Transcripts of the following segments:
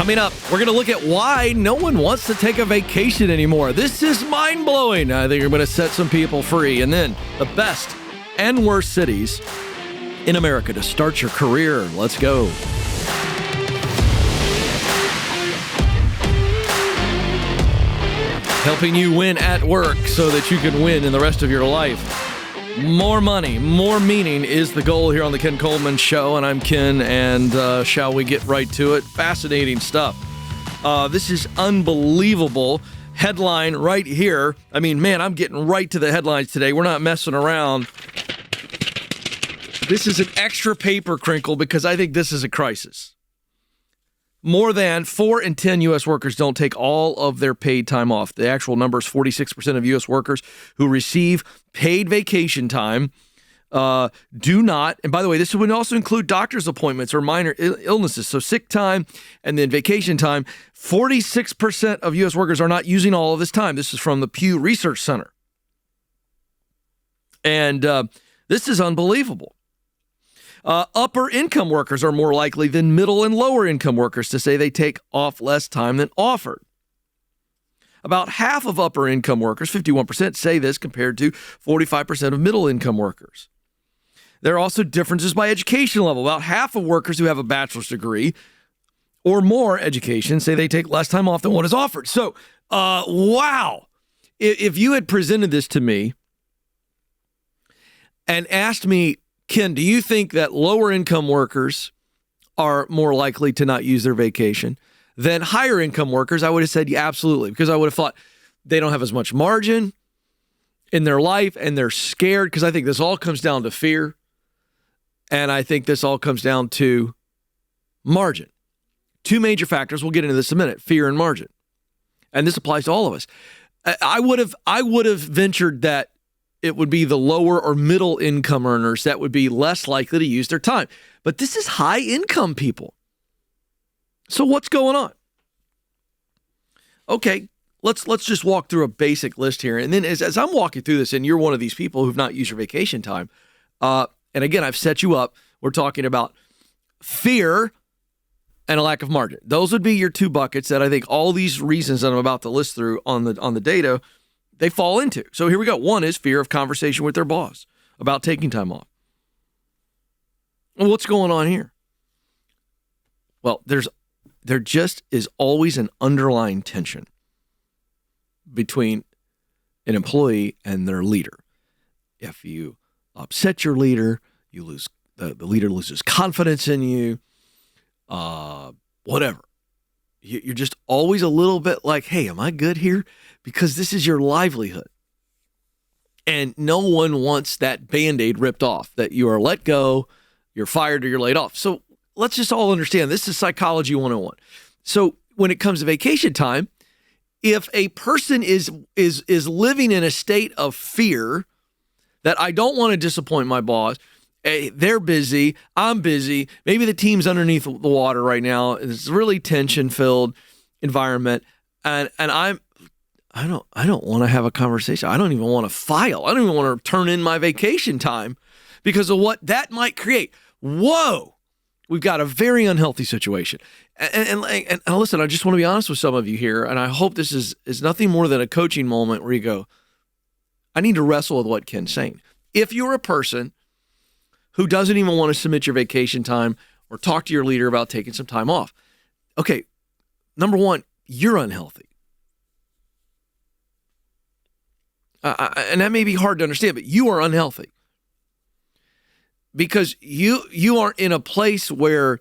Coming up, we're going to look at why no one wants to take a vacation anymore. This is mind-blowing. I think you're going to set some people free. And then the best and worst cities in America to start your career. Let's go. Helping you win at work so that you can win in the rest of your life. More money, more meaning is the goal here on the Ken Coleman Show, and I'm Ken, and shall we get right to it? Fascinating stuff. This is unbelievable. Headline right here. I mean, man, I'm getting right to the headlines today. We're not messing around. This is an extra paper crinkle because I think this is a crisis. More than 4 in 10 U.S. workers don't take all of their paid time off. The actual number is 46% of U.S. workers who receive paid vacation time do not. And by the way, this would also include doctor's appointments or minor illnesses. So sick time and then vacation time. 46% of U.S. workers are not using all of this time. This is from the Pew Research Center. And this is unbelievable. Upper income workers are more likely than middle and lower income workers to say they take off less time than offered. About half of upper income workers, 51%, say this compared to 45% of middle income workers. There are also differences by education level. About half of workers who have a bachelor's degree or more education say they take less time off than what is offered. So, wow. If you had presented this to me and asked me, Ken, do you think that lower income workers are more likely to not use their vacation than higher income workers? I would have said, yeah, absolutely, because I would have thought they don't have as much margin in their life and they're scared, because I think this all comes down to fear. And I think this all comes down to margin. Two major factors. We'll get into this in a minute, fear and margin. And this applies to all of us. I would have ventured that it would be the lower or middle income earners that would be less likely to use their time. But this is high income people. So what's going on? Okay, let's just walk through a basic list here. And then as I'm walking through this, and you're one of these people who've not used your vacation time, and again, I've set you up. We're talking about fear and a lack of margin. Those would be your two buckets that I think all these reasons that I'm about to list through on the data, they fall into. So here we go. One is fear of conversation with their boss about taking time off. Well, what's going on here? Well, there just is always an underlying tension between an employee and their leader. If you upset your leader, you lose the leader loses confidence in you. Whatever. You're just always a little bit like, hey, am I good here? Because this is your livelihood. And no one wants that Band-Aid ripped off, that you are let go, you're fired, or you're laid off. So let's just all understand, this is psychology 101. So when it comes to vacation time, if a person is living in a state of fear that I don't want to disappoint my boss, they're busy, I'm busy, maybe the team's underneath the water right now, it's a really tension-filled environment, and I don't want to have a conversation. I don't even want to file. I don't even want to turn in my vacation time because of what that might create. Whoa, we've got a very unhealthy situation. And listen, I just want to be honest with some of you here, and I hope this is nothing more than a coaching moment where you go, I need to wrestle with what Ken's saying. If you're a person who doesn't even want to submit your vacation time or talk to your leader about taking some time off, okay, number one, you're unhealthy. And that may be hard to understand, but you are unhealthy because you aren't in a place where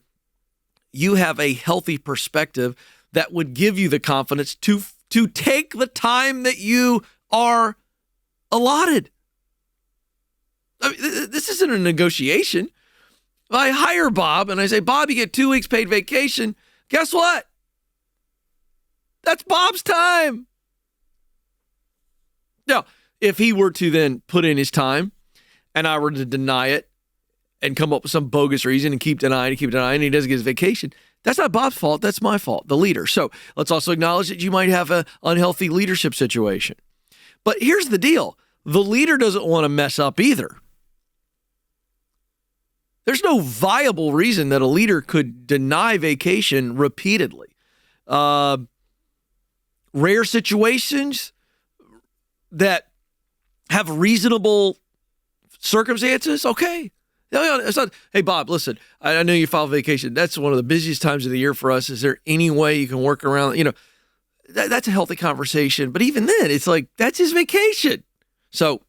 you have a healthy perspective that would give you the confidence to take the time that you are allotted. I mean, this isn't a negotiation. If I hire Bob and I say, Bob, you get 2 weeks paid vacation. Guess what? That's Bob's time. Now, if he were to then put in his time and I were to deny it and come up with some bogus reason and keep denying, and he doesn't get his vacation, that's not Bob's fault. That's my fault, the leader. So let's also acknowledge that you might have an unhealthy leadership situation. But here's the deal. The leader doesn't want to mess up either. There's no viable reason that a leader could deny vacation repeatedly. Rare situations that have reasonable circumstances, okay. It's not, hey, Bob, listen, I know you file vacation. That's one of the busiest times of the year for us. Is there any way you can work around? That's a healthy conversation. But even then, it's like, that's his vacation. So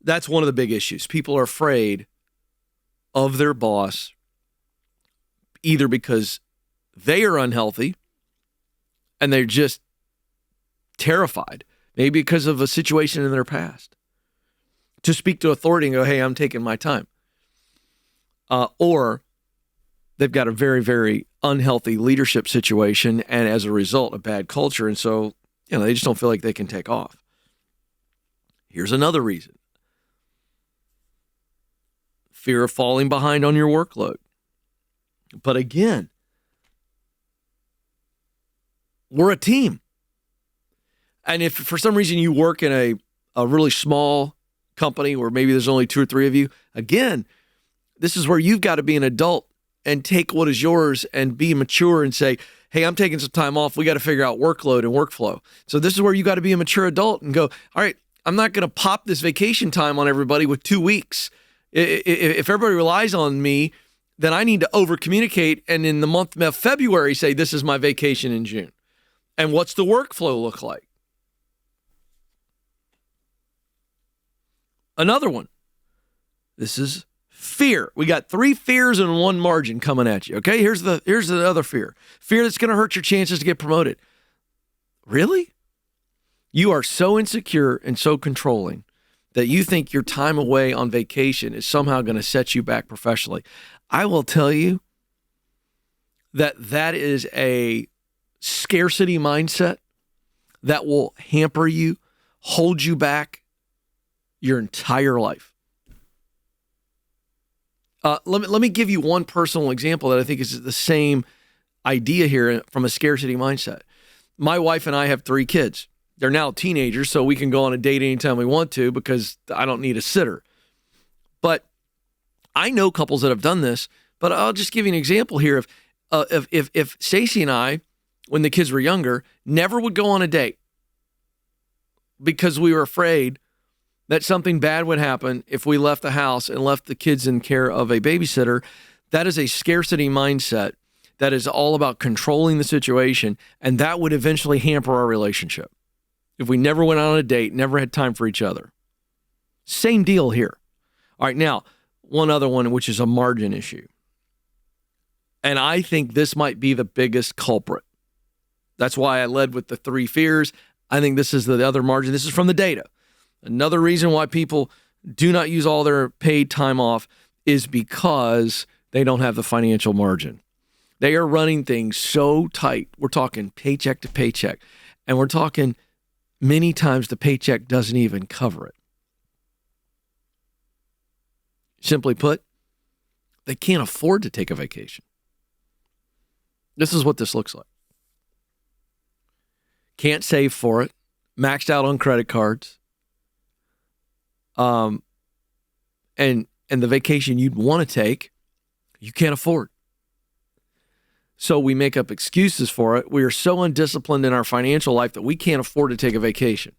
that's one of the big issues. People are afraid of their boss, either because they are unhealthy and they're just terrified, maybe because of a situation in their past, to speak to authority and go, hey, I'm taking my time. Or they've got a very, very unhealthy leadership situation and as a result, a bad culture. And so, they just don't feel like they can take off. Here's another reason. Fear of falling behind on your workload. But again, we're a team. And if for some reason you work in a really small company where maybe there's only 2 or 3 of you, again, this is where you've got to be an adult and take what is yours and be mature and say, hey, I'm taking some time off. We got to figure out workload and workflow. So this is where you got to be a mature adult and go, all right, I'm not going to pop this vacation time on everybody with 2 weeks. If everybody relies on me, then I need to over communicate and in the month of February say this is my vacation in June. And what's the workflow look like? Another one. This is fear. We got 3 fears and 1 margin coming at you. Okay, here's the other fear. Fear that's going to hurt your chances to get promoted. Really? You are so insecure and so controlling that you think your time away on vacation is somehow going to set you back professionally. I will tell you that is a scarcity mindset that will hamper you, hold you back your entire life. Let me give you one personal example that I think is the same idea here from a scarcity mindset. My wife and I have 3 kids. They're now teenagers, so we can go on a date anytime we want to because I don't need a sitter. But I know couples that have done this, but I'll just give you an example here. If Stacey and I, when the kids were younger, never would go on a date because we were afraid that something bad would happen if we left the house and left the kids in care of a babysitter, that is a scarcity mindset that is all about controlling the situation, and that would eventually hamper our relationship. If we never went on a date, never had time for each other. Same deal here. All right, now, one other one, which is a margin issue. And I think this might be the biggest culprit. That's why I led with the 3 fears. I think this is the other margin. This is from the data. Another reason why people do not use all their paid time off is because they don't have the financial margin. They are running things so tight. We're talking paycheck to paycheck. And we're talking many times the paycheck doesn't even cover it. Simply put, they can't afford to take a vacation. This is what this looks like. Can't save for it. Maxed out on credit cards. And the vacation you'd want to take, you can't afford. So we make up excuses for it. We are so undisciplined in our financial life that we can't afford to take a vacation.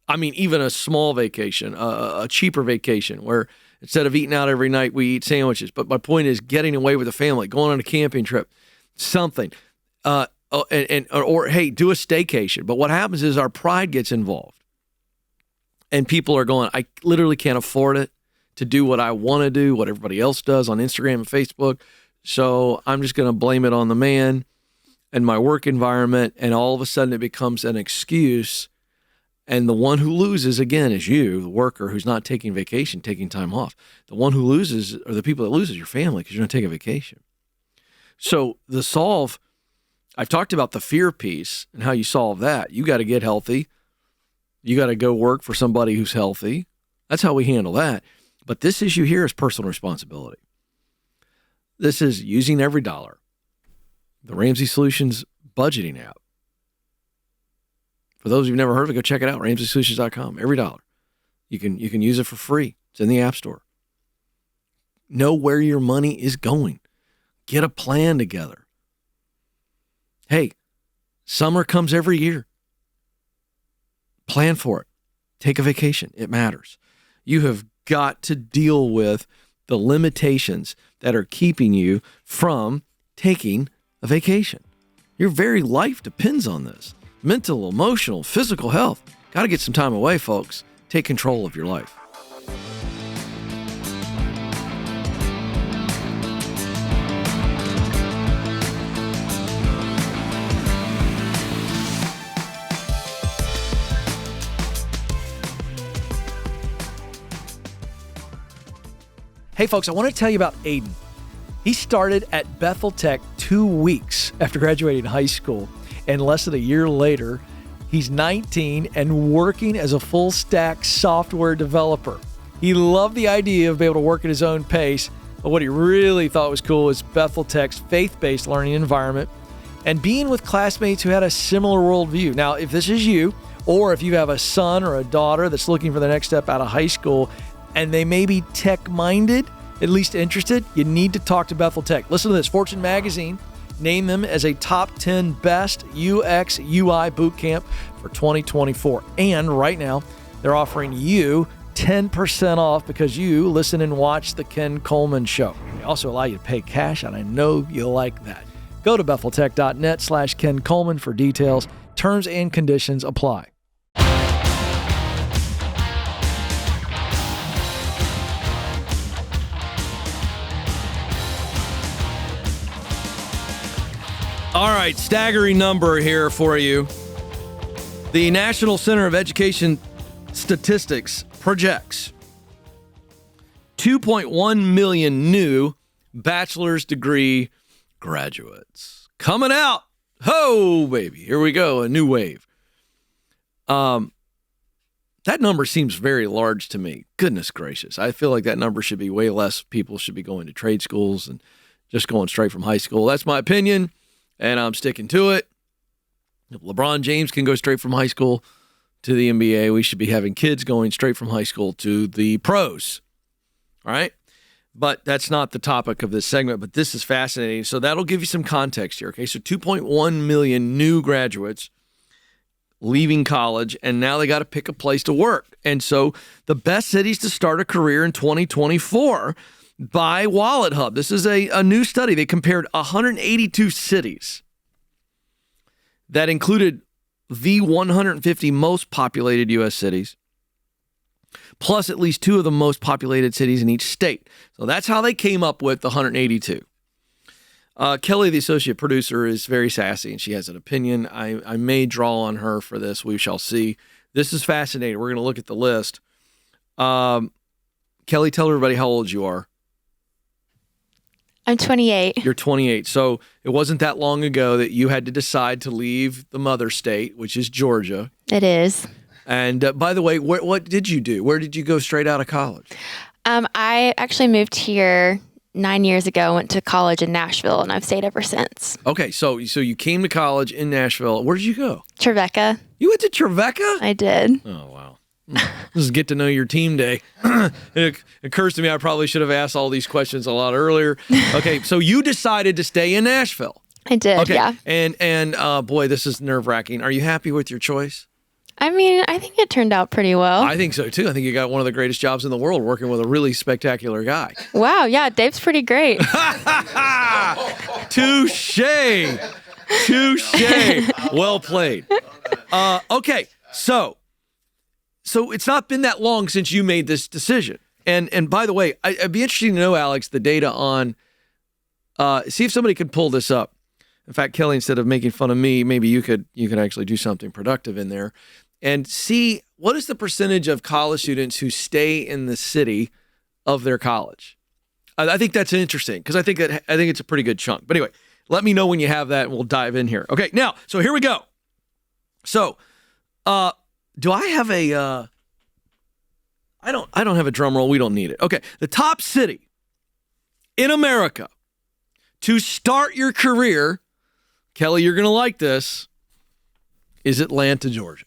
I mean, even a small vacation, a cheaper vacation where instead of eating out every night, we eat sandwiches. But my point is getting away with the family, going on a camping trip, something. Or hey, do a staycation. But what happens is our pride gets involved. And people are going, I literally can't afford it to do what I want to do, what everybody else does on Instagram and Facebook. So I'm just going to blame it on the man and my work environment. And all of a sudden it becomes an excuse. And the one who loses, again, is you, the worker who's not taking vacation, taking time off. The one who loses, or the people that lose, is your family because you're going to take a vacation. So the solve, I've talked about the fear piece and how you solve that. You got to get healthy. You got to go work for somebody who's healthy. That's how we handle that. But this issue here is personal responsibility. This is using every dollar. The Ramsey Solutions budgeting app. For those who've never heard of it, go check it out, RamseySolutions.com. Every dollar. You can use it for free. It's in the App Store. Know where your money is going. Get a plan together. Hey, summer comes every year. Plan for it. Take a vacation. It matters. You have got to deal with the limitations that are keeping you from taking a vacation. Your very life depends on this. Mental, emotional, physical health. Got to get some time away, folks. Take control of your life. Hey folks, I want to tell you about Aiden. He started at Bethel Tech 2 weeks after graduating high school, and less than a year later, he's 19 and working as a full-stack software developer. He loved the idea of being able to work at his own pace, but what he really thought was cool was Bethel Tech's faith-based learning environment and being with classmates who had a similar worldview. Now, if this is you, or if you have a son or a daughter that's looking for the next step out of high school, and they may be tech-minded, at least interested, you need to talk to Bethel Tech. Listen to this. Fortune Magazine named them as a top 10 best UX UI bootcamp for 2024. And right now, they're offering you 10% off because you listen and watch The Ken Coleman Show. They also allow you to pay cash, and I know you'll like that. Go to betheltech.net/Ken Coleman for details. Terms and conditions apply. All right, staggering number here for you. The National Center of Education Statistics projects 2.1 million new bachelor's degree graduates coming out. Ho, baby. Here we go, a new wave. That number seems very large to me. Goodness gracious. I feel like that number should be way less. People should be going to trade schools and just going straight from high school. That's my opinion. And I'm sticking to it. If LeBron James can go straight from high school to the NBA, we should be having kids going straight from high school to the pros. All right? But that's not the topic of this segment, but this is fascinating. So that'll give you some context here, okay? So 2.1 million new graduates leaving college, and now they got to pick a place to work. And so the best cities to start a career in 2024 by Wallet Hub. This is a new study. They compared 182 cities that included the 150 most populated U.S. cities, plus at least 2 of the most populated cities in each state. So that's how they came up with the 182. Kelly, the associate producer, is very sassy, and she has an opinion. I may draw on her for this. We shall see. This is fascinating. We're going to look at the list. Kelly, tell everybody how old you are. I'm 28. You're 28. So it wasn't that long ago that you had to decide to leave the mother state, which is Georgia. It is. And by the way, what did you do? Where did you go straight out of college? I actually moved here 9 years ago, went to college in Nashville, and I've stayed ever since. Okay, so you came to college in Nashville. Where did you go? Trevecca. You went to Trevecca? I did. Oh, wow. This is get to know your team day. It occurs to me I probably should have asked all these questions a lot earlier. Okay, so you decided to stay in Nashville. I did, okay. yeah. And boy, this is nerve-wracking. Are you happy with your choice? I mean, I think it turned out pretty well. I think so, too. I think you got one of the greatest jobs in the world working with a really spectacular guy. Wow, yeah, Dave's pretty great. Touche. Touche. Well played. Okay, so it's not been that long since you made this decision. And by the way, I'd be interested to know, Alex, the data on, see if somebody could pull this up. In fact, Kelly, instead of making fun of me, maybe you could actually do something productive in there and see what is the percentage of college students who stay in the city of their college. I think that's interesting because I think it's a pretty good chunk. But anyway, let me know when you have that and we'll dive in here. Okay, now, so here we go. So, do I have a, I don't have a drum roll. We don't need it. Okay. The top city in America to start your career, Kelly, you're going to like this, is Atlanta, Georgia.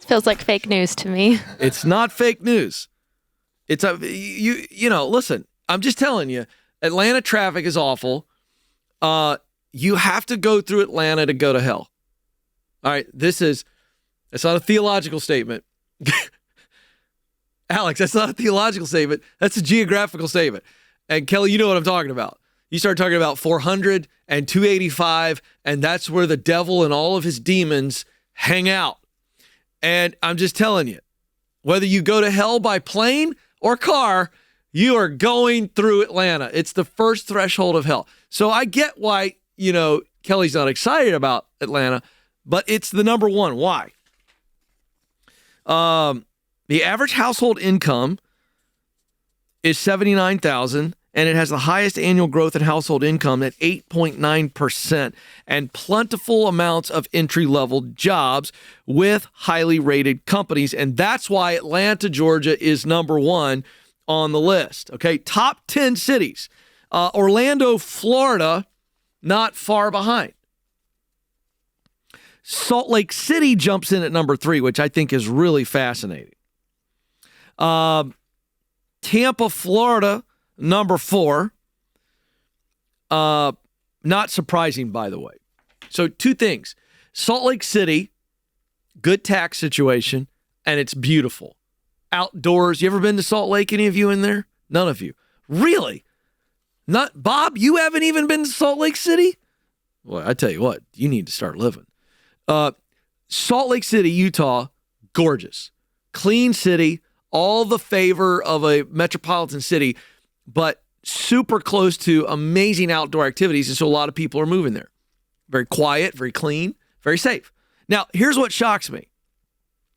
Feels like fake news to me. It's not fake news. It's listen, I'm just telling you, Atlanta traffic is awful. you have to go through Atlanta to go to hell. All right, it's not a theological statement. Alex, that's not a theological statement. That's a geographical statement. And Kelly, you know what I'm talking about. You start talking about 400 and 285, and that's where the devil and all of his demons hang out. And I'm just telling you, whether you go to hell by plane or car, you are going through Atlanta. It's the first threshold of hell. So I get why, Kelly's not excited about Atlanta, but it's the number one. Why? The average household income is $79,000, and it has the highest annual growth in household income at 8.9%, and plentiful amounts of entry-level jobs with highly rated companies. And that's why Atlanta, Georgia is number one on the list. Okay, top 10 cities. Orlando, Florida, not far behind. Salt Lake City jumps in at number 3, which I think is really fascinating. Tampa, Florida, number 4. Not surprising, by the way. So 2 things. Salt Lake City, good tax situation, and it's beautiful. Outdoors. You ever been to Salt Lake? Any of you in there? None of you. Really? Not Bob, you haven't even been to Salt Lake City? Well, I tell you what, you need to start living. Salt Lake City, Utah, gorgeous. Clean city, all the favor of a metropolitan city, but super close to amazing outdoor activities, and so a lot of people are moving there. Very quiet, very clean, very safe. Now, here's what shocks me.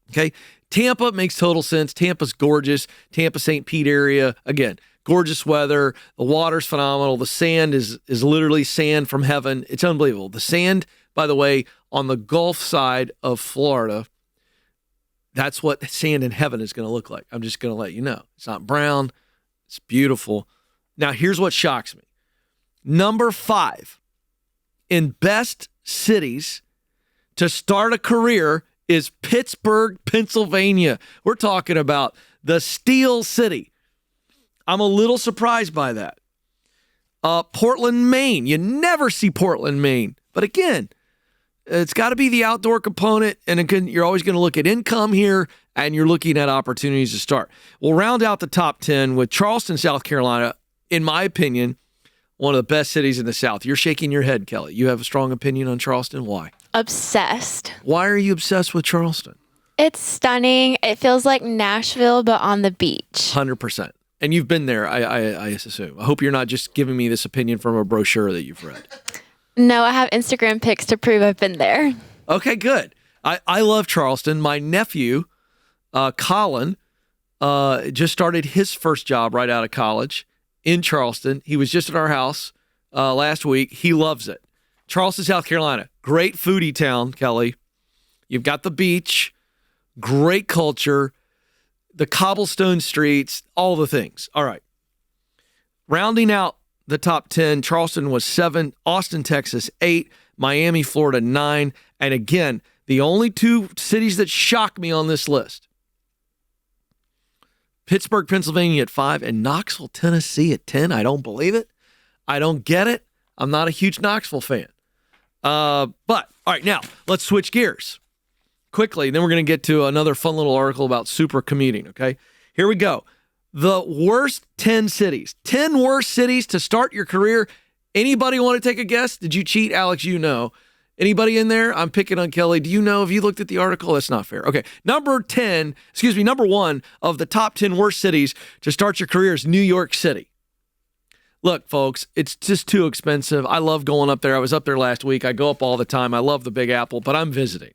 Okay, Tampa makes total sense. Tampa's gorgeous. Tampa, St. Pete area, again, gorgeous weather. The water's phenomenal. The sand is literally sand from heaven. It's unbelievable. The sand, by the way, on the Gulf side of Florida, that's what sand in heaven is going to look like. I'm just going to let you know. It's not brown. It's beautiful. Now, here's what shocks me. Number 5 in best cities to start a career is Pittsburgh, Pennsylvania. We're talking about the Steel City. I'm a little surprised by that. Portland, Maine. You never see Portland, Maine. But again, it's got to be the outdoor component, and again, you're always going to look at income here, and you're looking at opportunities to start. We'll round out the top 10 with Charleston, South Carolina, in my opinion, one of the best cities in the South. You're shaking your head, Kelly. You have a strong opinion on Charleston. Why? Obsessed. Why are you obsessed with Charleston? It's stunning. It feels like Nashville, but on the beach. 100%. And you've been there, I assume. I hope you're not just giving me this opinion from a brochure that you've read. No, I have Instagram pics to prove I've been there. Okay, good. I love Charleston. My nephew, Colin, just started his first job right out of college in Charleston. He was just at our house last week. He loves it. Charleston, South Carolina, great foodie town, Kelly. You've got the beach, great culture, the cobblestone streets, all the things. All right. Rounding out the top 10, Charleston was 7, Austin, Texas, 8, Miami, Florida, 9. And again, the only 2 cities that shock me on this list, Pittsburgh, Pennsylvania at 5, and Knoxville, Tennessee at 10. I don't believe it. I don't get it. I'm not a huge Knoxville fan. But, all right, now, let's switch gears quickly. Then we're going to get to another fun little article about super commuting, okay? Here we go. The worst 10 cities. 10 worst cities to start your career. Anybody want to take a guess? Did you cheat, Alex? You know. Anybody in there? I'm picking on Kelly. Do you know? Have you looked at the article? That's not fair. Okay. Number 1 of the top 10 worst cities to start your career is New York City. Look, folks, it's just too expensive. I love going up there. I was up there last week. I go up all the time. I love the Big Apple, but I'm visiting.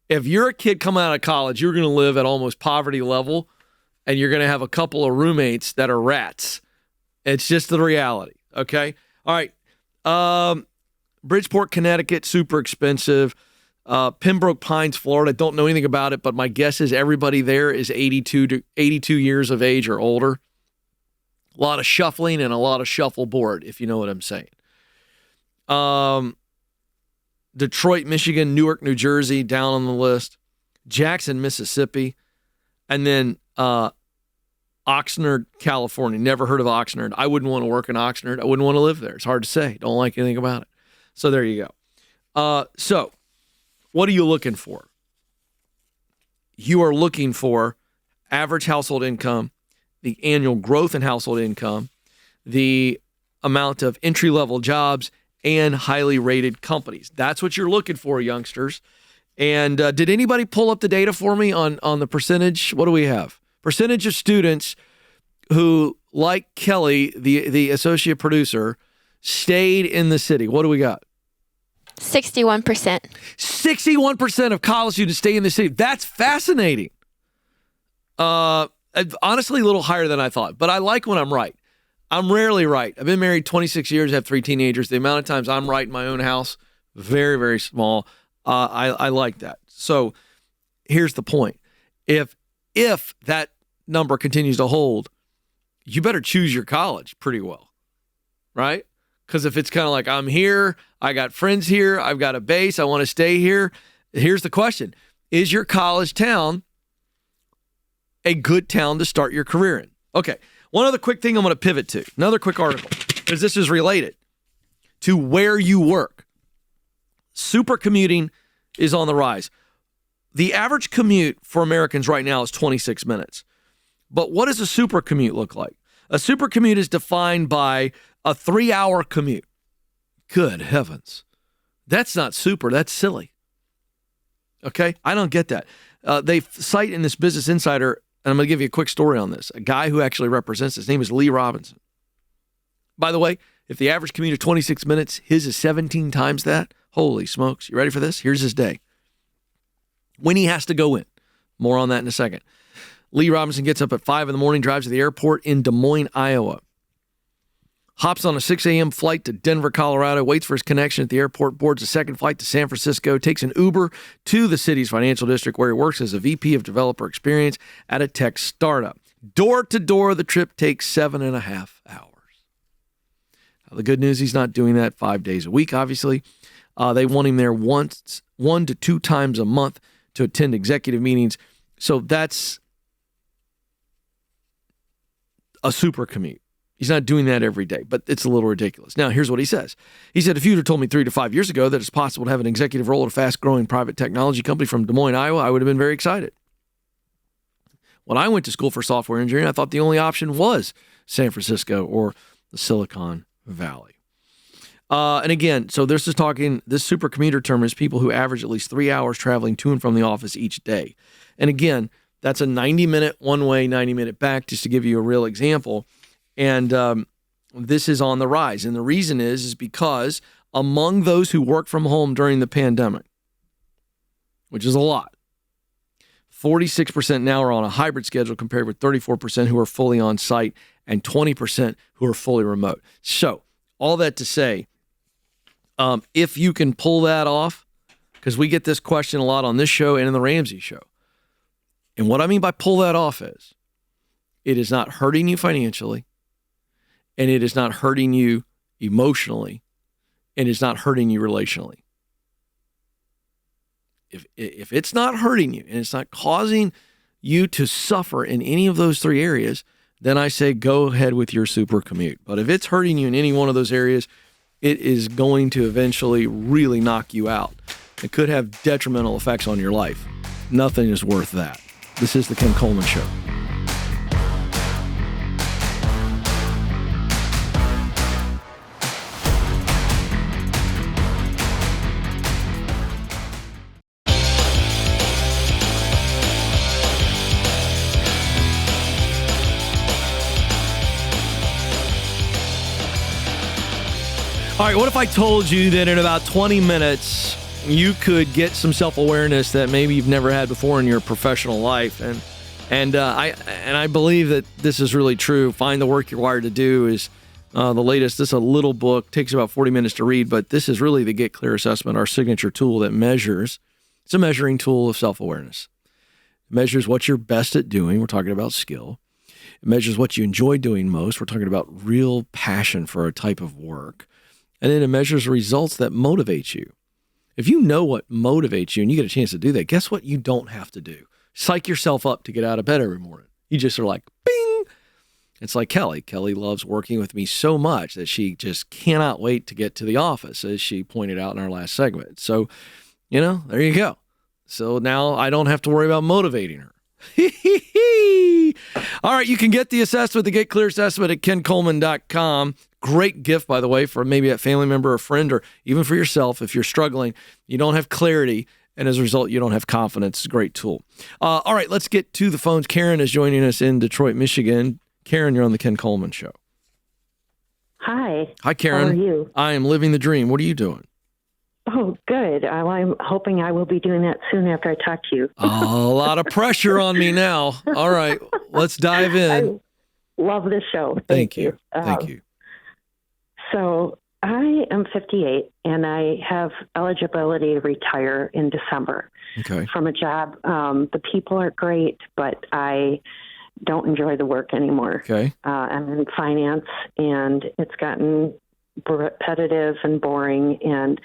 If you're a kid coming out of college, you're going to live at almost poverty level, and you're going to have a couple of roommates that are rats. It's just the reality, okay? All right. Bridgeport, Connecticut, super expensive. Pembroke Pines, Florida, don't know anything about it, but my guess is everybody there is 82 years of age or older. A lot of shuffling and a lot of shuffleboard, if you know what I'm saying. Detroit, Michigan, Newark, New Jersey, down on the list. Jackson, Mississippi. And then Oxnard, California. Never heard of Oxnard. I wouldn't want to work in Oxnard. I wouldn't want to live there. It's hard to say. Don't like anything about it. So there you go. So what are you looking for? You are looking for average household income, the annual growth in household income, the amount of entry-level jobs, and highly rated companies. That's what you're looking for, youngsters. And did anybody pull up the data for me on the percentage? What do we have? Percentage of students who, like Kelly, the associate producer, stayed in the city. What do we got? 61%. 61% of college students stay in the city. That's fascinating. Honestly, a little higher than I thought, but I like when I'm right. I'm rarely right. I've been married 26 years, have 3 teenagers. The amount of times I'm right in my own house, very, very small. I like that. So here's the point. If that number continues to hold, you better choose your college pretty well, right? Because if it's kind of like, I'm here, I got friends here, I've got a base, I want to stay here. Here's the question. Is your college town a good town to start your career in? Okay. One other quick thing I'm going to pivot to. Another quick article, because this is related to where you work. Super commuting is on the rise. The average commute for Americans right now is 26 minutes. But what does a super commute look like? A super commute is defined by a 3-hour commute. Good heavens. That's not super. That's silly. Okay? I don't get that. They cite in this Business Insider, and I'm going to give you a quick story on this, a guy who actually represents, his name is Lee Robinson. By the way, if the average commute is 26 minutes, his is 17 times that. Holy smokes. You ready for this? Here's his day. When he has to go in. More on that in a second. Lee Robinson gets up at 5 in the morning, drives to the airport in Des Moines, Iowa. Hops on a 6 a.m. flight to Denver, Colorado, waits for his connection at the airport, boards a second flight to San Francisco, takes an Uber to the city's financial district where he works as a VP of developer experience at a tech startup. Door to door, the trip takes 7.5 hours. Now, the good news, he's not doing that 5 days a week, obviously. They want him there 1 to 2 times a month to attend executive meetings. So that's a super commute. He's not doing that every day, but it's a little ridiculous. Now, here's what he says. He said, if you'd have told me 3 to 5 years ago that it's possible to have an executive role at a fast-growing private technology company from Des Moines, Iowa, I would have been very excited. When I went to school for software engineering, I thought the only option was San Francisco or the Silicon Valley. And again, so this super commuter term is people who average at least 3 hours traveling to and from the office each day. And again, that's a 90-minute one-way, 90-minute back, just to give you a real example. And this is on the rise. And the reason is because among those who work from home during the pandemic, which is a lot, 46% now are on a hybrid schedule compared with 34% who are fully on site and 20% who are fully remote. So all that to say, if you can pull that off, because we get this question a lot on this show and in the Ramsey show. And what I mean by pull that off is it is not hurting you financially, and it is not hurting you emotionally, and it's not hurting you relationally. If it's not hurting you and it's not causing you to suffer in any of those 3 areas, then I say go ahead with your super commute. But if it's hurting you in any one of those areas, it is going to eventually really knock you out. It could have detrimental effects on your life. Nothing is worth that. This is the Ken Coleman Show. All right, what if I told you that in about 20 minutes, you could get some self-awareness that maybe you've never had before in your professional life? And I believe that this is really true. Find the Work You're Wired to Do is the latest. This is a little book, takes about 40 minutes to read, but this is really the Get Clear Assessment, our signature tool that measures. It's a measuring tool of self-awareness. It measures what you're best at doing. We're talking about skill. It measures what you enjoy doing most. We're talking about real passion for a type of work. And then it measures results that motivate you. If you know what motivates you and you get a chance to do that, guess what you don't have to do? Psych yourself up to get out of bed every morning. You just are like, bing, It's like Kelly. Kelly loves working with me so much that she just cannot wait to get to the office, as she pointed out in our last segment. So, there you go. So now I don't have to worry about motivating her. All right, you can get the assessment, the Get Clear assessment at kencoleman.com. Great gift, by the way, for maybe a family member or friend, or even for yourself if you're struggling. You don't have clarity, and as a result, you don't have confidence. It's a great tool. All right, let's get to the phones. Karen is joining us in Detroit, Michigan. Karen, you're on the Ken Coleman Show. Hi. Hi, Karen. How are you? I am living the dream. What are you doing? Oh, good. I'm hoping I will be doing that soon after I talk to you. A lot of pressure on me now. All right, let's dive in. I love this show. Thank you. Thank you. So I am 58, and I have eligibility to retire in December from a job. The people are great, but I don't enjoy the work anymore. Okay. I'm in finance, and it's gotten repetitive and boring, and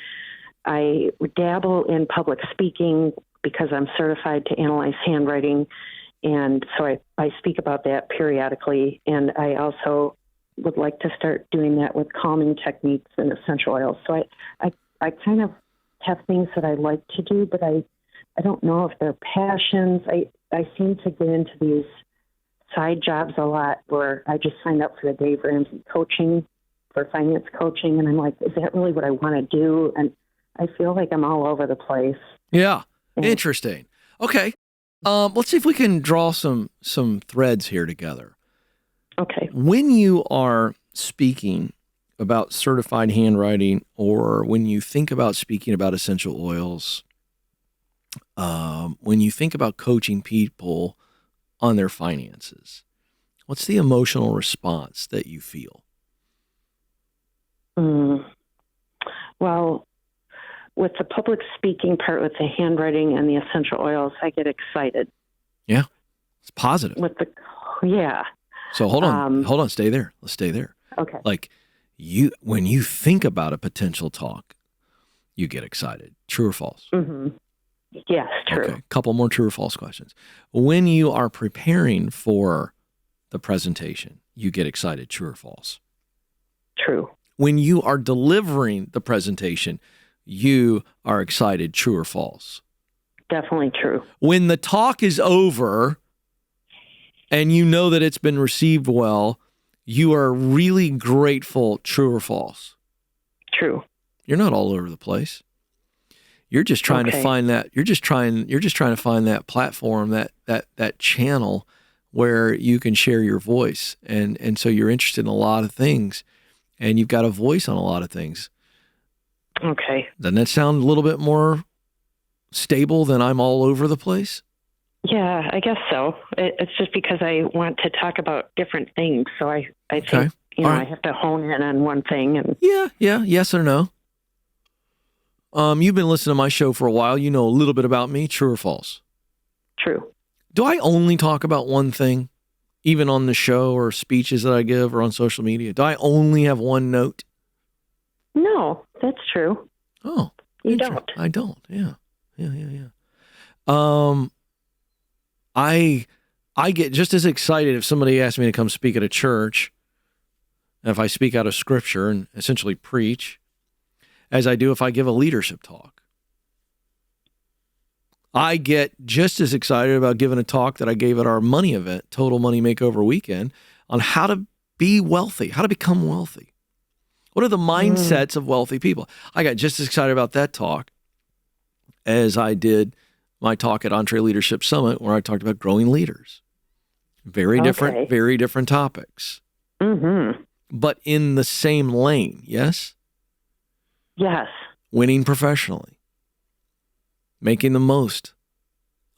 I dabble in public speaking because I'm certified to analyze handwriting, and so I speak about that periodically, and I also would like to start doing that with calming techniques and essential oils. So I kind of have things that I like to do, but I don't know if they're passions. I seem to get into these side jobs a lot where I just signed up for the Dave Ramsey coaching for finance coaching. And I'm like, is that really what I want to do? And I feel like I'm all over the place. Yeah. Interesting. Okay. Let's see if we can draw some threads here together. Okay. When you are speaking about certified handwriting, or when you think about speaking about essential oils, when you think about coaching people on their finances, what's the emotional response that you feel? Well, with the public speaking part, with the handwriting and the essential oils, I get excited. Yeah, it's positive. So hold on, stay there. Let's stay there. Okay. Like when you think about a potential talk, you get excited. True or false? Mm-hmm. Yes, true. Okay, couple more true or false questions. When you are preparing for the presentation, you get excited. True or false? True. When you are delivering the presentation, you are excited. True or false? Definitely true. When the talk is over and you know that it's been received well, you are really grateful. True or false? True. You're not all over the place. You're just trying to find that. You're just trying to find that platform, that channel where you can share your voice, and so you're interested in a lot of things, and you've got a voice on a lot of things. Okay. Doesn't that sound a little bit more stable than I'm all over the place? Yeah, I guess so. It's just because I want to talk about different things, so I think I have to hone in on one thing. And yeah, yes or no. You've been listening to my show for a while. You know a little bit about me. True or false? True. Do I only talk about one thing, even on the show or speeches that I give or on social media? Do I only have one note? No, that's true. Oh, you don't. I don't. Yeah. I get just as excited if somebody asks me to come speak at a church, and if I speak out of scripture and essentially preach, as I do if I give a leadership talk. I get just as excited about giving a talk that I gave at our money event, Total Money Makeover Weekend, on how to be wealthy, how to become wealthy. What are the mindsets of wealthy people? I got just as excited about that talk as I did my talk at Entre Leadership Summit, where I talked about growing leaders. Very different topics. Mm-hmm. But in the same lane, yes? Yes. Winning professionally. Making the most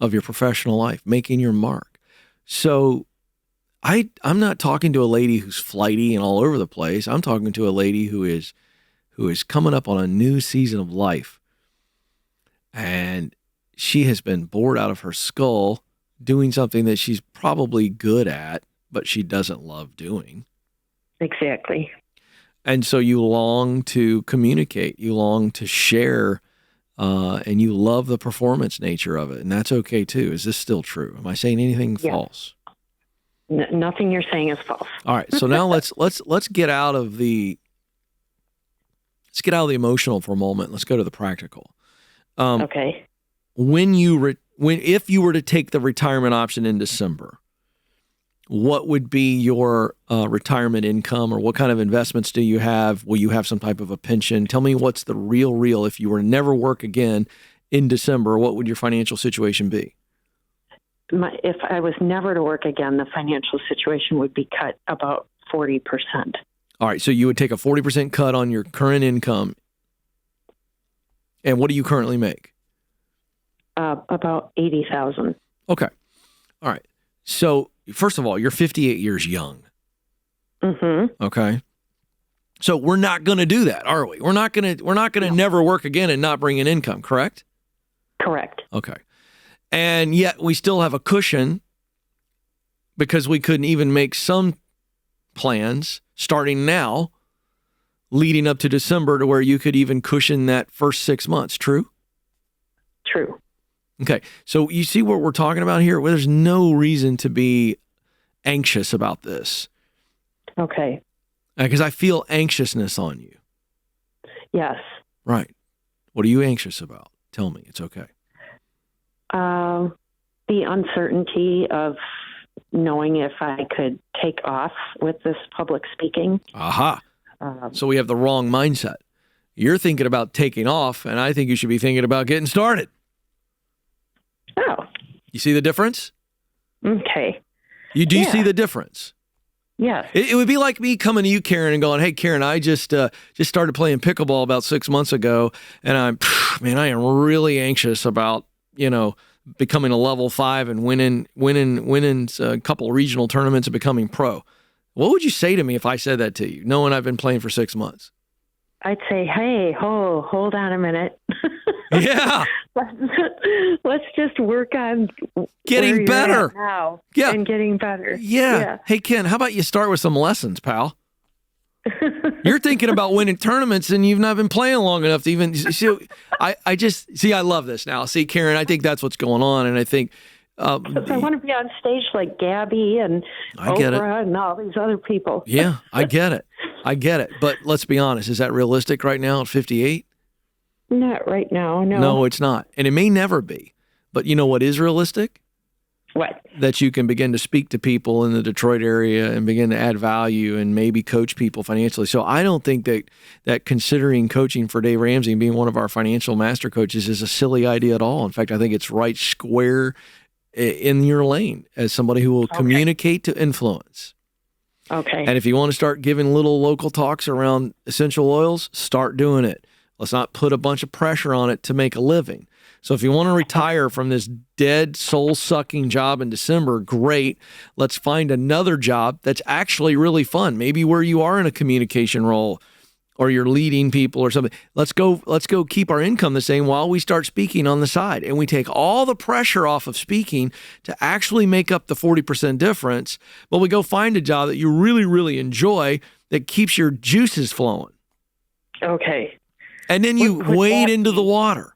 of your professional life. Making your mark. So I'm not talking to a lady who's flighty and all over the place. I'm talking to a lady who is coming up on a new season of life. And she has been bored out of her skull doing something that she's probably good at, but she doesn't love doing. Exactly. And so you long to communicate, you long to share, and you love the performance nature of it. And that's okay too. Is this still true? Am I saying anything false? Nothing you're saying is false. All right. So now let's get out of the emotional for a moment. Let's go to the practical. Okay. If you were to take the retirement option in December, what would be your retirement income, or what kind of investments do you have? Will you have some type of a pension? Tell me what's the real, if you were to never work again in December, what would your financial situation be? If I was never to work again, the financial situation would be cut about 40%. All right. So you would take a 40% cut on your current income. And what do you currently make? About $80,000. Okay. All right. So first of all, you're 58 years young. Mm-hmm. Okay. So we're not going to do that, are we? We're not going to never work again and not bring in income, correct? Correct. Okay. And yet we still have a cushion because we couldn't even make some plans starting now leading up to December to where you could even cushion that first 6 months. True? True. Okay. So you see what we're talking about here? Well, there's no reason to be anxious about this. Okay. Because I feel anxiousness on you. Yes. Right. What are you anxious about? Tell me. It's okay. The uncertainty of knowing if I could take off with this public speaking. Aha. So we have the wrong mindset. You're thinking about taking off, and I think you should be thinking about getting started. Oh. You see the difference? Okay. Do you see the difference? Yes. It would be like me coming to you, Karen, and going, "Hey, Karen, I just started playing pickleball about 6 months ago, and I am really anxious about, becoming a level 5 and winning a couple of regional tournaments and becoming pro." What would you say to me if I said that to you, knowing I've been playing for 6 months? I'd say, hey, hold on a minute. Yeah. Let's just work on getting better now. Yeah. And getting better. Yeah. Hey, Ken, how about you start with some lessons, pal? You're thinking about winning tournaments and you've not been playing long enough to even see. I love this now. See, Karen, I think that's what's going on. And I think, I want to be on stage like Gabby and Oprah and all these other people. Yeah, I get it. But let's be honest. Is that realistic right now at 58? Not right now, no. No, it's not. And it may never be. But you know what is realistic? What? That you can begin to speak to people in the Detroit area and begin to add value and maybe coach people financially. So I don't think that considering coaching for Dave Ramsey and being one of our financial master coaches is a silly idea at all. In fact, I think it's right square in your lane as somebody who will communicate to influence. Okay. And if you want to start giving little local talks around essential oils, start doing it. Let's not put a bunch of pressure on it to make a living. So if you want to retire from this dead, soul-sucking job in December, great. Let's find another job that's actually really fun. Maybe where you are in a communication role or you're leading people or something. Let's go keep our income the same while we start speaking on the side. And we take all the pressure off of speaking to actually make up the 40% difference. But we go find a job that you really, really enjoy that keeps your juices flowing. Okay. And then you wade into the water.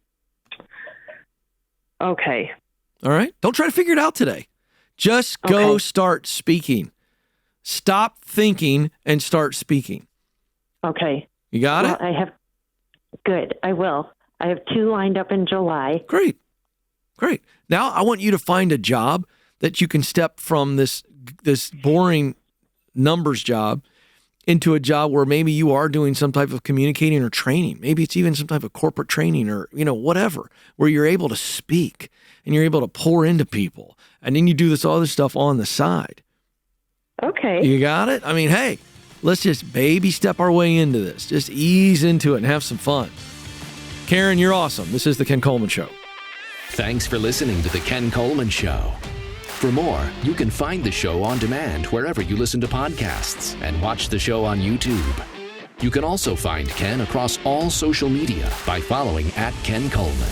Okay. All right? Don't try to figure it out today. Just go start speaking. Stop thinking and start speaking. Okay. You got it? Good. I will. I have 2 lined up in July. Great. Now I want you to find a job that you can step from this boring numbers job into a job where maybe you are doing some type of communicating or training. Maybe it's even some type of corporate training or, whatever, where you're able to speak and you're able to pour into people. And then you do this other stuff on the side. Okay. You got it? I mean, hey, let's just baby step our way into this. Just ease into it and have some fun. Karen, you're awesome. This is The Ken Coleman Show. Thanks for listening to The Ken Coleman Show. For more, you can find the show on demand wherever you listen to podcasts and watch the show on YouTube. You can also find Ken across all social media by following @Ken Coleman.